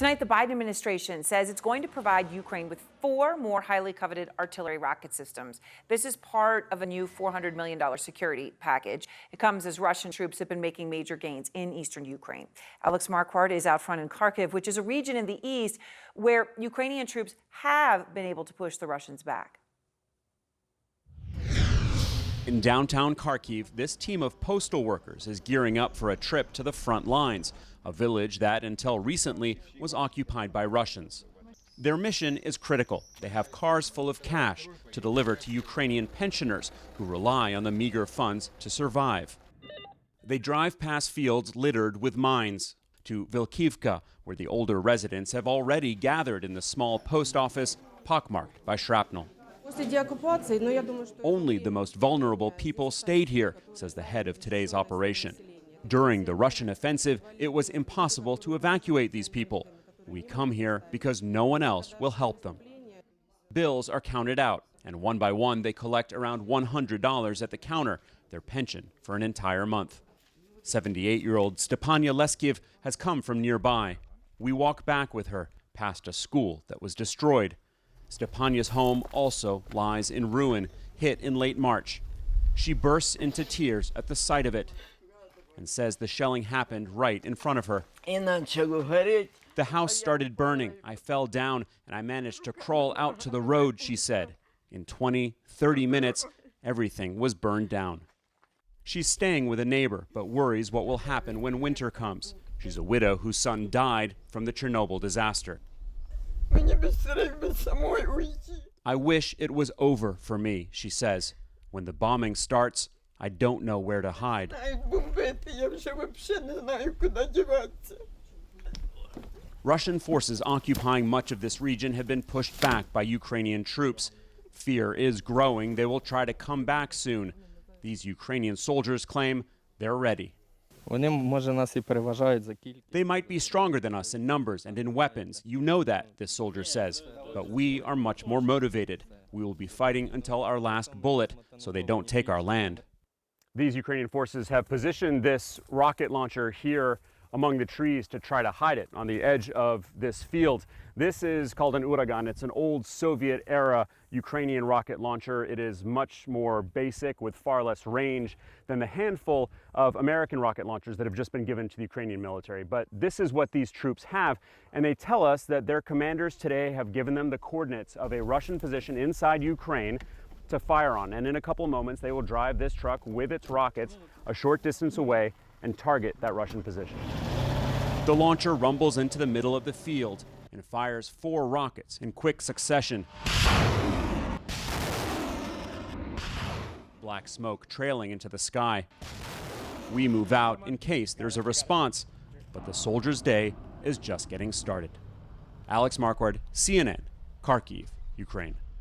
Tonight, the Biden administration says it's going to provide Ukraine with 4 more highly coveted artillery rocket systems. This is part of a new $400 million security package. It comes as Russian troops have been making major gains in eastern Ukraine. Alex Marquardt is out front in Kharkiv, which is a region in the east where Ukrainian troops have been able to push the Russians back. In downtown Kharkiv, this team of postal workers is gearing up for a trip to the front lines, a village that, until recently, was occupied by Russians. Their mission is critical. They have cars full of cash to deliver to Ukrainian pensioners who rely on the meager funds to survive. They drive past fields littered with mines to Vilkivka, where the older residents have already gathered in the small post office pockmarked by shrapnel. Only the most vulnerable people stayed here, says the head of today's operation. During the Russian offensive, it was impossible to evacuate these people. We come here because no one else will help them. Bills are counted out, and one by one they collect around $100 at the counter, their pension for an entire month. 78-year-old Stepanya Leskiev has come from nearby. We walk back with her past a school that was destroyed. Stepanya's home also lies in ruin, hit in late March. She bursts into tears at the sight of it and says the shelling happened right in front of her. The house started burning. I fell down and I managed to crawl out to the road, she said. In 20, 30 minutes, everything was burned down. She's staying with a neighbor, but worries what will happen when winter comes. She's a widow whose son died from the Chernobyl disaster. I wish it was over for me, she says. When the bombing starts, I don't know where to hide. Russian forces occupying much of this region have been pushed back by Ukrainian troops. Fear is growing they will try to come back soon. These Ukrainian soldiers claim they're ready. They might be stronger than us in numbers and in weapons. You know that, this soldier says. But we are much more motivated. We will be fighting until our last bullet so they don't take our land. These Ukrainian forces have positioned this rocket launcher here among the trees to try to hide it on the edge of this field. This is called an Uragan. It's an old Soviet-era Ukrainian rocket launcher. It is much more basic with far less range than the handful of American rocket launchers that have just been given to the Ukrainian military. But this is what these troops have, and they tell us that their commanders today have given them the coordinates of a Russian position inside Ukraine to fire on. And in a couple of moments, they will drive this truck with its rockets a short distance away and target that Russian position. The launcher rumbles into the middle of the field and fires 4 rockets in quick succession. Black smoke trailing into the sky. We move out in case there's a response, but the soldiers' day is just getting started. Alex Marquardt, CNN, Kharkiv, Ukraine.